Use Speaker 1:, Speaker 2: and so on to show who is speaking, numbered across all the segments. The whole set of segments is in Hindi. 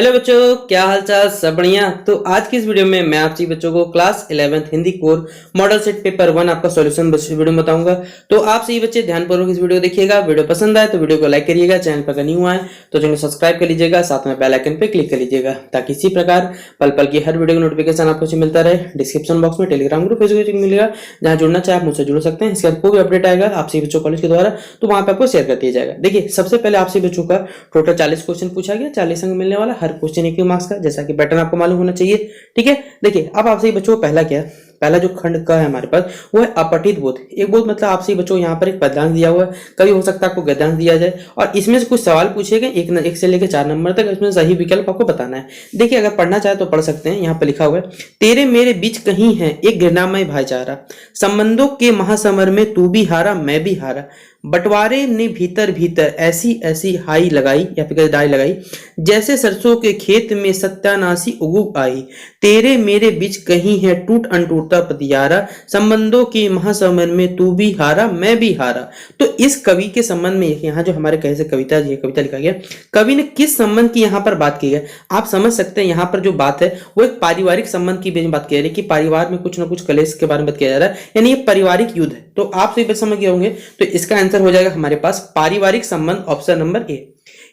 Speaker 1: हेलो बच्चों, क्या हाल चाल? सब बढ़िया। तो आज की इस वीडियो में मैं आप सभी बच्चों को class 11th Hindi core model set paper 1 आपका सॉल्यूशन वीडियो में बताऊंगा। तो आप सभी बच्चे ध्यानपूर्वक इस वीडियो को देखिएगा। वीडियो पसंद आए तो वीडियो को लाइक करिएगा, चैनल पर न्यू आए तो चैनल को सब्सक्राइब कर लीजिएगा, साथ में बेल आइकन पे क्लिक कर लीजिएगा ताकि इसी प्रकार पल पल की हर वीडियो का नोटिफिकेशन आपको मिलता रहे। डिस्क्रिप्शन बॉक्स में टेलीग्राम ग्रुप फेसबुक मिलेगा, जहां जुड़ना चाहे आप मुझसे जुड़ सकते हैं। इसके बाद कोई भी अपडेट आएगा आप सभी बच्चों कॉलेज के द्वारा तो वहां पे आपको शेयर कर दिया जाएगा। देखिए, सबसे पहले आप सभी बच्चों का टोटल 40 क्वेश्चन पूछा गया, 40 अंक मिलने वाला, हर क्वेश्चन 1 मार्क्स का, जैसा कि पैटर्न आपको मालूम होना चाहिए। ठीक है, देखिए अब आप सभी बच्चों को पहला क्या है, पहला जो खंड का है हमारे पास वो है अपठित बोध। एक बोध मतलब आप सभी बच्चों को यहाँ पर एक पद्यांश दिया हुआ है, कभी हो सकता है आपको गद्यांश दिया जाए और इसमें से कुछ सवाल पूछे गए एक से लेकर 4 नंबर तक, इसमें सही विकल्प आपको बताना है। देखिए, अगर पढ़ना चाहे तो पढ़ सकते हैं। यहाँ पर लिखा हुआ है, तेरे मेरे बीच कहीं है एक घृणामय भाईचारा, संबंधों के महासमर में तू भी हारा मैं भी हारा, बंटवारे ने भीतर भीतर ऐसी ऐसी हाई लगाई या फिर डाई लगाई, जैसे सरसों के खेत में सत्यानाशी उगु आई, तेरे मेरे बीच कहीं है टूट अनटूटता पतियारा, संबंधों के महासमर में तू भी हारा मैं भी हारा। तो इस कवि के संबंध में यहाँ जो हमारे कैसे कविता लिखा गया, कवि ने किस संबंध की यहाँ पर बात की है आप समझ सकते हैं। यहाँ पर जो बात है वो एक पारिवारिक संबंध की बात की जा रही है कि परिवार में कुछ ना कुछ कलेश के बारे में बात किया जा रहा है, यानी ये पारिवारिक युद्ध है। तो आप सभी समझ गए होंगे, तो इसका आंसर हो जाएगा हमारे पास पारिवारिक संबंध, ऑप्शन नंबर ए।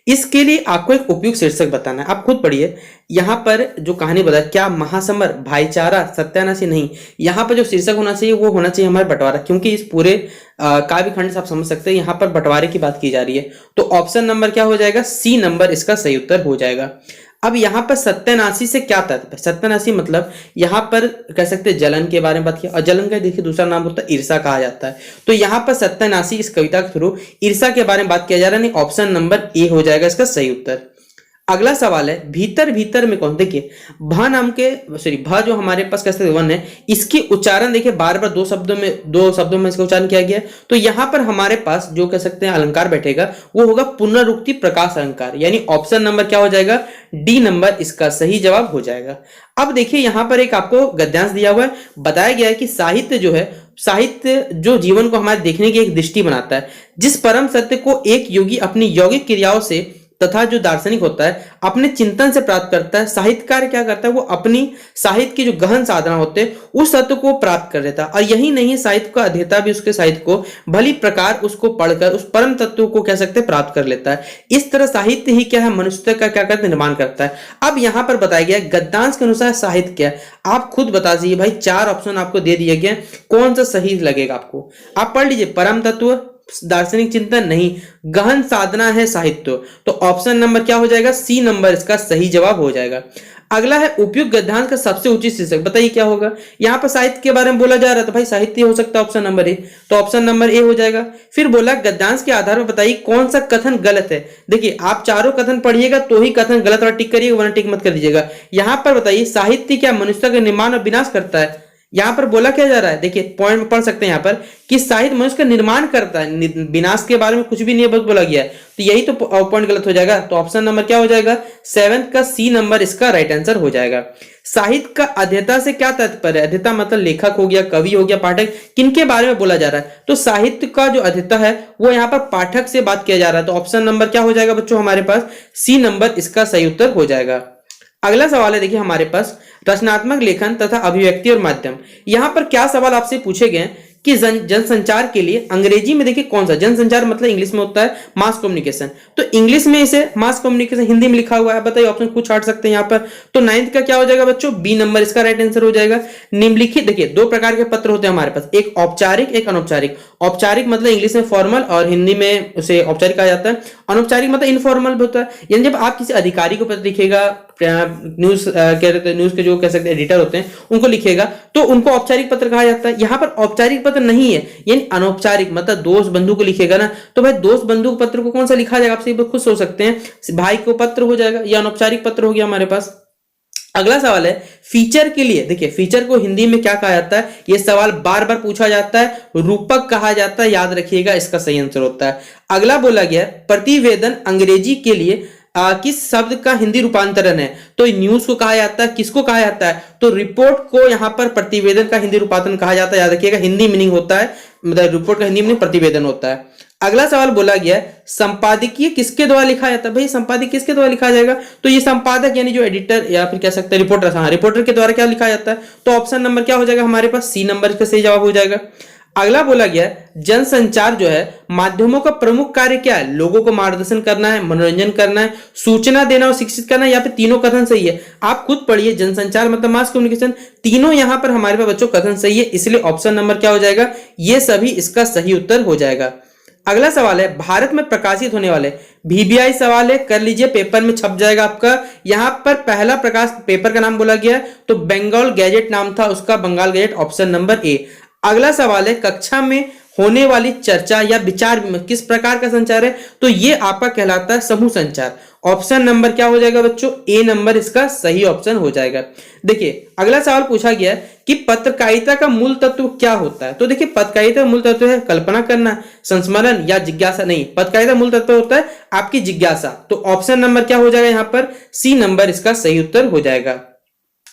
Speaker 1: इसके लिए आपको एक उपयुक्त शीर्षक बताना है, आप खुद पढ़िए। यहां पर जो कहानी बता, क्या महासमर, भाईचारा, सत्यानाशी नहीं, यहां पर जो शीर्षक होना चाहिए वो होना चाहिए हमारे बंटवारा, क्योंकि इस पूरे काव्य खंड से आप समझ सकते हैं यहां पर बंटवारे की बात की जा रही है। तो ऑप्शन नंबर क्या हो जाएगा, सी नंबर इसका सही उत्तर हो जाएगा। अब यहां पर सत्यानाशी से क्या तात्पर्य, सत्यानाशी मतलब यहां पर कह सकते हैं जलन के बारे में बात किया, और जलन का देखिए दूसरा नाम होता है ईर्षा कहा जाता है। तो यहां पर सत्यानाशी इस कविता के थ्रू ईर्षा के बारे में बात किया जा रहा है, नहीं ऑप्शन नंबर ए हो जाएगा इसका सही उत्तर। अगला सवाल है, भीतर भीतर में कौन, देखिए भ नाम के भ जो हमारे पास कैसे वन है, इसकी उच्चारण देखिए बार बार दो शब्दों में इसका उच्चारण किया गया है। तो यहां पर हमारे पास जो कह सकते हैं अलंकार बैठेगा वो होगा पुनरुक्ति प्रकाश अलंकार, यानी ऑप्शन नंबर क्या हो जाएगा, डी नंबर इसका सही जवाब हो जाएगा। अब देखिए यहां पर एक आपको गद्यांश दिया हुआ है, बताया गया है कि साहित्य जो है, साहित्य जो जीवन को हमारे देखने की एक दृष्टि बनाता है, जिस परम सत्य को एक योगी अपनी यौगिक क्रियाओं से तथा जो दार्शनिक होता है अपने चिंतन से प्राप्त करता है, साहित्यकार क्या करता है वो अपनी साहित्य की जो गहन साधना होते हैं उस सत्य को प्राप्त कर लेता है। और यही नहीं, साहित्य का अध्येता भी उसके साहित्य को भली प्रकार उसको पढ़कर उस परम तत्व को कह सकते हैं प्राप्त कर लेता है। इस तरह साहित्य ही क्या है, मनुष्य का क्या करता है, निर्माण करता है। अब यहां पर बताया गया गद्यांश के अनुसार साहित्य क्या है, आप खुद बता दीजिए भाई। 4 ऑप्शन आपको दे दिए गए, कौन सा सही लगेगा आपको, आप पढ़ लीजिए। परम तत्व, दार्शनिक चिंतन नहीं, गहन साधना है साहित्य। तो ऑप्शन नंबर क्या हो जाएगा, सी नंबर इसका सही जवाब हो जाएगा। अगला है उपयुक्त गद्यांश का सबसे उचित शीर्षक, बताइए क्या होगा। यहां पर साहित्य के बारे में बोला जा रहा था, भाई साहित्य हो सकता है ऑप्शन नंबर ए, तो ऑप्शन नंबर ए हो जाएगा। फिर बोला गद्यांश के आधार पर बताइए कौन सा कथन गलत है। देखिए आप चारों कथन पढ़िएगा तो ही कथन गलत वाला टिक करिएगा, वरना टिक मत कर दीजिएगा। यहां पर बताइए साहित्य क्या मनुष्य का निर्माण और विनाश करता है, यहां पर बोला क्या जा रहा है, देखिए पॉइंट पढ़ सकते हैं यहां पर कि साहित्य मनुष्य का निर्माण करता है, विनाश के बारे में कुछ भी नहीं बोला गया है, तो यही तो पॉइंट गलत हो जाएगा। तो ऑप्शन नंबर क्या हो जाएगा, 7 का सी नंबर इसका राइट आंसर हो जाएगा। साहित्य का अध्येता से क्या तात्पर्य है, अध्येता मतलब लेखक हो गया, कवि हो गया, पाठक, किनके बारे में बोला जा रहा है। तो साहित्य का जो अध्येता है वो यहाँ पर पाठक से बात किया जा रहा है। तो ऑप्शन नंबर क्या हो जाएगा बच्चों हमारे पास, सी नंबर इसका सही उत्तर हो जाएगा। अगला सवाल है, देखिए हमारे पास रचनात्मक लेखन तथा अभिव्यक्ति और माध्यम। यहां पर क्या सवाल आपसे पूछे गए कि जनसंचार के लिए अंग्रेजी में देखिए कौन सा, जनसंचार मतलब इंग्लिश में होता है मास कम्युनिकेशन, तो इंग्लिश में इसे मास कम्युनिकेशन हिंदी में लिखा हुआ है, बताइए ऑप्शन कुछ हट सकते हैं यहां पर। तो 9th का क्या हो जाएगा बच्चों, बी नंबर इसका राइट आंसर हो जाएगा। निम्नलिखित, देखिए 2 प्रकार के पत्र होते हैं हमारे पास, एक औपचारिक एक अनौपचारिक। औपचारिक मतलब इंग्लिश में फॉर्मल और हिंदी में उसे औपचारिक कहा जाता है। अनौपचारिक मतलब इनफॉर्मल होता है, यानी जब आप किसी अधिकारी को पत्र लिखेगा, न्यूज के जो कह सकते हैं एडिटर होते हैं उनको लिखेगा, तो उनको औपचारिक पत्र कहा जाता है। यहां पर औपचारिक पत्र नहीं है, यानी अनौपचारिक मतलब दोस्त बंधु को लिखेगा ना, तो भाई दोस्त बंधु पत्र को कौन सा लिखा जाएगा, आप खुद सोच सकते हैं, भाई को पत्र हो जाएगा, या अनौपचारिक पत्र हो गया हमारे पास। अगला सवाल है फीचर के लिए, देखिए फीचर को हिंदी में क्या कहा जाता है, यह सवाल बार बार पूछा जाता है, रूपक कहा जाता है, याद रखिएगा इसका सही आंसर होता है। अगला बोला गया प्रतिवेदन अंग्रेजी के लिए किस शब्द का हिंदी रूपांतरण है, तो न्यूज को कहा जाता है, किसको कहा जाता है, तो रिपोर्ट को यहां पर प्रतिवेदन का हिंदी रूपांतरण कहा जाता है, याद रखिएगा हिंदी मीनिंग होता है, मतलब रिपोर्ट का हिंदी मीनिंग प्रतिवेदन होता है। अगला सवाल बोला गया है संपादकीय किसके द्वारा लिखा जाता है। भाई संपादकीय किसके द्वारा लिखा जाएगा, तो ये संपादक यानी जो एडिटर या फिर कह सकते हैं रिपोर्टर, हाँ रिपोर्टर के द्वारा क्या लिखा जाता है। तो ऑप्शन नंबर क्या हो जाएगा हमारे पास, सी नंबर इसका सही जवाब हो जाएगा। अगला बोला गया है जनसंचार जो है माध्यमों का प्रमुख कार्य क्या है, लोगों को मार्गदर्शन करना है, मनोरंजन करना है, सूचना देना और शिक्षित करना है, या फिर तीनों कथन सही है। आप खुद पढ़िए, जनसंचार मतलब मास कम्युनिकेशन, तीनों यहां पर हमारे पास बच्चों कथन सही है, इसलिए ऑप्शन नंबर क्या हो जाएगा, ये सभी इसका सही उत्तर हो जाएगा। अगला सवाल है भारत में प्रकाशित होने वाले, VBI सवाल है, कर लीजिए पेपर में छप जाएगा आपका। यहां पर पहला प्रकाश पेपर का नाम बोला गया है तो बंगाल गैजेट नाम था उसका, Bengal gazette, option number A. अगला सवाल है कक्षा में होने वाली चर्चा या विचार किस प्रकार का संचार है, तो ये आपका कहलाता है समूह संचार। ऑप्शन नंबर क्या हो जाएगा बच्चों, ए नंबर इसका सही ऑप्शन हो जाएगा। देखिए अगला सवाल पूछा गया है कि पत्रकारिता का मूल तत्व क्या होता है। तो देखिए पत्रकारिता का मूल तत्व है कल्पना करना, संस्मरण या जिज्ञासा। नहीं, पत्रकारिता मूल तत्व होता है आपकी जिज्ञासा। तो ऑप्शन नंबर क्या हो जाएगा, यहां पर सी नंबर इसका सही उत्तर हो जाएगा।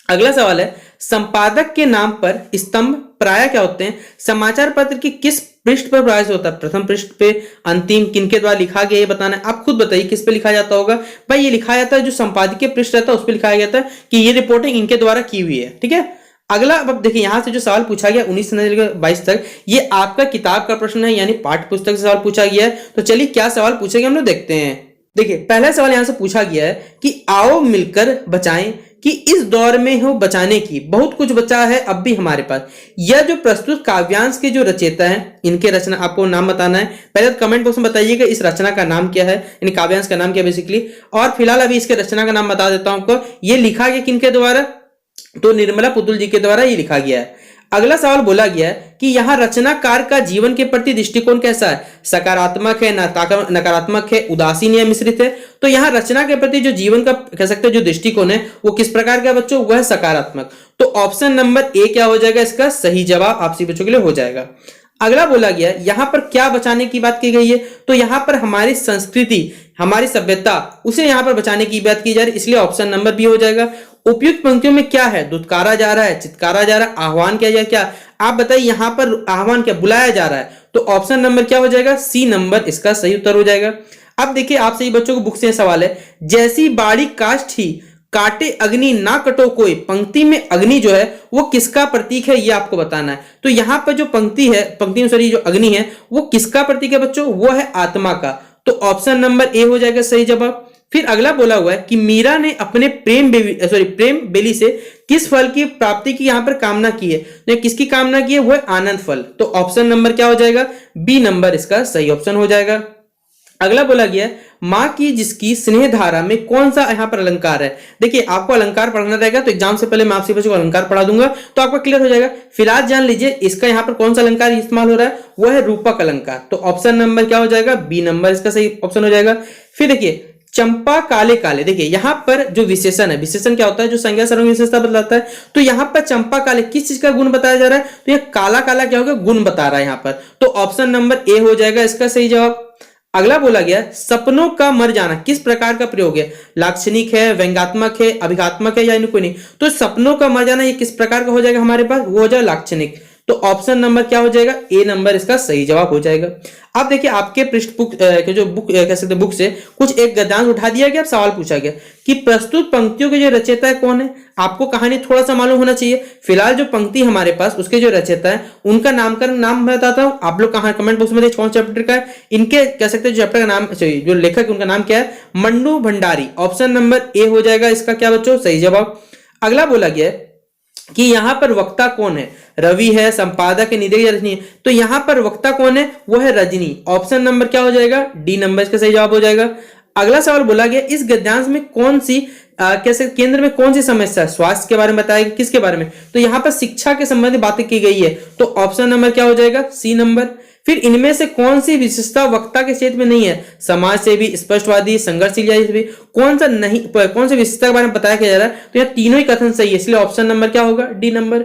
Speaker 1: अगला सवाल है संपादक के नाम पर स्तंभ प्राय क्या होते हैं, समाचार पत्र की किस पृष्ठ पर प्रकाशित होता है, प्रथम पृष्ठ पे, अंतिम, किनके द्वारा लिखा गया ये बताना है। आप खुद बताइए किस पे लिखा जाता होगा। भाई ये लिखा जाता है जो संपादकीय पृष्ठ रहता है उस पर लिखाया जाता है कि ये रिपोर्टिंग इनके द्वारा की हुई है। ठीक है, अगला अब देखिए यहां से जो सवाल पूछा गया 19 से लेकर 22 तक, ये आपका किताब का प्रश्न है यानी पाठ्य पुस्तक से सवाल पूछा गया है। तो चलिए क्या सवाल पूछे गए हम लोग देखते हैं। देखिए पहला सवाल यहां से पूछा गया है कि आओ मिलकर बचाएं कि इस दौर में हो बचाने की बहुत कुछ बचा है अब भी हमारे पास। यह जो प्रस्तुत काव्यांश के जो रचयिता हैं इनके रचना आपको नाम बताना है। पहले तो कमेंट बॉक्स में बताइएगा इस रचना का नाम क्या है, यानी काव्यांश का नाम क्या है बेसिकली। और फिलहाल अभी इसके रचना का नाम बता देता हूं आपको। ये लिखा गया किनके द्वारा, तो निर्मला पुतुल जी के द्वारा ये लिखा गया है। अगला सवाल बोला गया है कि यहां रचनाकार का जीवन के प्रति दृष्टिकोण कैसा है, सकारात्मक है, नकारात्मक है, उदासीन या मिश्रित है। तो यहां रचना के प्रति जो जीवन का कह सकते हैं जो दृष्टिकोण है वो किस प्रकार का बच्चों, वह सकारात्मक। तो ऑप्शन नंबर ए क्या हो जाएगा, इसका सही जवाब आप सभी बच्चों के लिए हो जाएगा। अगला बोला गया यहां पर क्या बचाने की बात की गई है, तो यहां पर हमारी संस्कृति, हमारी सभ्यता, उसे यहां पर बचाने की बात की जा रही है, इसलिए ऑप्शन नंबर बी हो जाएगा। उपयुक्त पंक्तियों में क्या है, दुत्कारा जा रहा है, चित्कारा जा रहा है, आह्वान किया जाए, क्या आप बताइए यहां पर आह्वान क्या, बुलाया जा रहा है। तो ऑप्शन नंबर क्या हो जाएगा, सी नंबर इसका सही उत्तर हो जाएगा। अब देखिए आप सही बच्चों को बुक से सवाल है, जैसी बाड़ी काष्ठ ही काटे अग्नि ना कटो कोई, पंक्ति में अग्नि जो है वो किसका प्रतीक है ये आपको बताना है। तो यहां पर जो पंक्ति है, पंक्ति में सॉरी जो अग्नि है वो किसका प्रतीक है बच्चों, वो है आत्मा का। तो ऑप्शन नंबर ए हो जाएगा सही जवाब। फिर अगला बोला हुआ है कि मीरा ने अपने प्रेम बेली से किस फल की प्राप्ति की यहां पर कामना की है, तो किसकी कामना की है, वो है आनंद फल। तो ऑप्शन नंबर क्या हो जाएगा, बी नंबर इसका सही ऑप्शन हो जाएगा। अगला बोला गया मां की जिसकी स्नेह धारा में कौन सा यहां पर अलंकार है। देखिए आपको अलंकार पढ़ना रहेगा तो एग्जाम से पहले मैं आपसे बच्चों को अलंकार पढ़ा दूंगा तो आपका क्लियर हो जाएगा। फिलहाल जान लीजिए इसका यहां पर कौन सा अलंकार इस्तेमाल हो रहा है, वो है रूपक अलंकार। तो ऑप्शन नंबर क्या हो जाएगा, बी नंबर इसका सही ऑप्शन हो जाएगा। फिर देखिए चंपा काले काले, देखिए यहां पर जो विशेषण है, विशेषण क्या होता है, जो संज्ञा सर्वनाम विशेषता बतलाता है। तो यहां पर चंपा काले किस चीज का गुण बताया जा रहा है, तो ये काला काला क्या होगा, गुण बता रहा है यहां पर। तो ऑप्शन नंबर ए हो जाएगा इसका सही जवाब। अगला बोला गया सपनों का मर जाना किस प्रकार का प्रयोग है, लाक्षणिक है, व्यंग्यात्मक है, अभिघात्मक है या कोई नहीं। तो सपनों का मर जाना ये किस प्रकार का हो जाएगा हमारे पास, वो हो जाएगा लाक्षणिक। तो ऑप्शन नंबर क्या हो जाएगा, ए नंबर इसका सही जवाब हो जाएगा। अब देखिए आपके पृष्ठ बुक के जो बुक कह सकते बुक से कुछ एक गद्यांश उठा दिया गया, अब सवाल पूछा गया कि प्रस्तुत पंक्तियों के जो रचयिता है कौन है। आपको कहानी थोड़ा सा मालूम होना चाहिए। फिलहाल जो पंक्ति हमारे पास उसके जो रचयिता है उनका नामकरण नाम बताता हूं, आप लोग कहां कमेंट बॉक्स में कौन चैप्टर का है, इनके कह सकते हैं चैप्टर का नाम, जो लेखक उनका नाम क्या है, मन्नू भंडारी। ऑप्शन नंबर ए हो जाएगा इसका क्या बच्चों, सही जवाब। अगला बोला गया है कि यहां पर वक्ता कौन है, रवि है, संपादक है, निदेशक या रजनी है। तो यहां पर वक्ता कौन है, वो है रजनी। ऑप्शन नंबर क्या हो जाएगा, डी नंबर इसका सही जवाब हो जाएगा। अगला सवाल बोला गया इस गद्यांश में कौन सी कैसे केंद्र में कौन सी समस्या, स्वास्थ्य के बारे में बताया, किसके बारे में, तो यहां पर शिक्षा के संबंधित बातें की गई है। तो ऑप्शन नंबर क्या हो जाएगा, सी नंबर। फिर इनमें से कौन सी विशेषता वक्ता के क्षेत्र में नहीं है, समाज से भी, स्पष्टवादी, संघर्षशील या भी, कौन सा नहीं, कौन सी विशेषता के बारे में बताया जा रहा है। तो यह तीनों ही कथन सही है, इसलिए ऑप्शन नंबर क्या होगा, डी नंबर।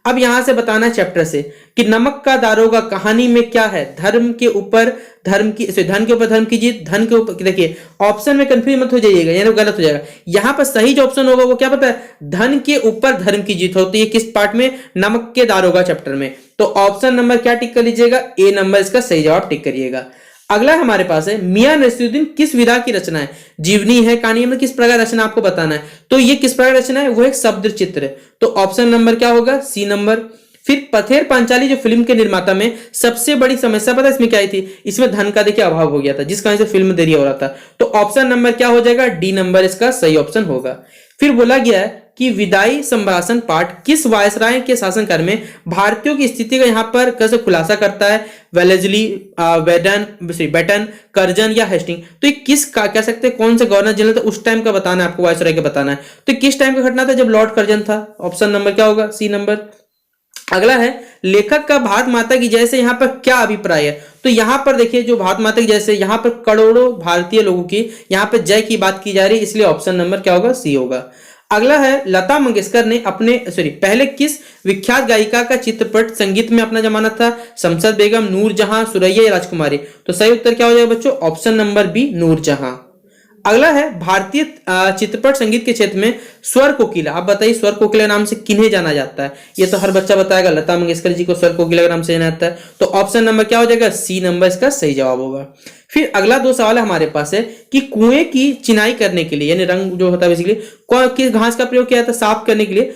Speaker 1: अब यहां से बताना है चैप्टर से कि नमक का दारोगा कहानी में क्या है, धर्म के ऊपर धर्म की, धन के ऊपर धर्म की जीत, धन के ऊपर, देखिए ऑप्शन में कंफ्यूज मत हो जाइएगा, यानी गलत हो जाएगा। यहां पर सही जो ऑप्शन होगा वो क्या पता है, धन के ऊपर धर्म की जीत होती है। किस पार्ट में, नमक के दारोगा चैप्टर में। तो ऑप्शन नंबर क्या टिक कर लीजिएगा, ए नंबर इसका सही जवाब टिक करिएगा। अगला हमारे पास है मियां नसीरुद्दीन किस विधा की रचना है, जीवनी है, कहानी में किस प्रकार रचना आपको बताना है। तो ये किस प्रकार रचना है, वो एक शब्द चित्र है। तो ऑप्शन नंबर क्या होगा, सी नंबर। फिर पथेर पांचाली जो फिल्म के निर्माता में सबसे बड़ी समस्या पता है इसमें क्या आई थी, इसमें धन का देखिए अभाव हो गया था, जिस कारण से फिल्म देरी हो रहा था। तो ऑप्शन नंबर क्या हो जाएगा, डी नंबर इसका सही ऑप्शन होगा। फिर बोला गया है कि विदाई संभाषण पाठ किस वायसराय के शासनकाल में भारतीयों की स्थिति का यहाँ पर कैसे खुलासा करता है, वेलेजली, बेटन, कर्जन या हेस्टिंग। तो ये किस का कह सकते हैं, कौन से गवर्नर जनरल था उस टाइम का बताना है आपको, वायसराय का बताना है। तो किस टाइम का घटना था, जब लॉर्ड कर्जन था। ऑप्शन नंबर क्या होगा, सी नंबर। अगला है लेखक का भारत माता की जय से यहाँ पर क्या अभिप्राय है। तो यहाँ पर देखिए जो भारत माता की जय से यहाँ पर करोड़ों भारतीय लोगों की यहाँ पर जय की बात की जा रही है, इसलिए ऑप्शन नंबर क्या होगा, सी होगा। अगला है लता मंगेशकर ने पहले किस विख्यात गायिका का चित्रपट संगीत में अपना जमानत था, शमशद बेगम, नूरजहां, सुरैया या राजकुमारी। तो सही उत्तर क्या हो जाएगा बच्चों, ऑप्शन नंबर बी, नूरजहां। अगला है भारतीय चित्रपट संगीत के क्षेत्र में स्वर कोकिला, आप बताइए स्वर कोकिला नाम से किन्हें जाना जाता है। ये तो हर बच्चा बताएगा, लता मंगेशकर जी को स्वर कोकिला के नाम से जाना जाता है। तो ऑप्शन नंबर क्या हो जाएगा, सी नंबर इसका सही जवाब होगा। फिर अगला दो सवाल हमारे पास है कि कुएं की चिनाई करने के लिए, यानी रंग जो होता है बेसिकली, किस घास का प्रयोग किया जाता है साफ करने के लिए,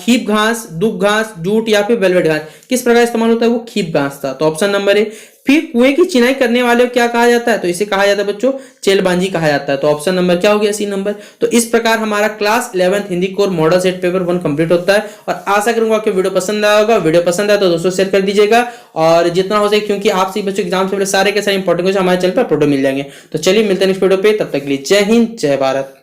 Speaker 1: खीप घास, दुब घास, जूट या फिर वेलवेट घास। किस प्रकार इस्तेमाल होता है, वो खीप घास था। तो ऑप्शन नंबर ए। फिर कुएं की चिनाई करने वाले को क्या कहा जाता है, तो इसे कहा जाता है बच्चों चेलबांजी कहा जाता है। तो ऑप्शन नंबर क्या हो गया, सी नंबर। तो इस प्रकार हमारा class 11th Hindi core model set paper 1 complete होता है। और आशा करूंगा आपको वीडियो पसंद आया होगा। वीडियो पसंद आया तो दोस्तों शेयर कर दीजिएगा, और जितना हो सके, क्योंकि आपसे बच्चों एग्जाम से पहले सारे के सारे इंपॉर्टेंट क्वेश्चन हमारे चैनल पर फोटो मिल जाएंगे। तो चलिए मिलते हैं नेक्स्ट वीडियो पे, तब तक के लिए जय हिंद, जय भारत।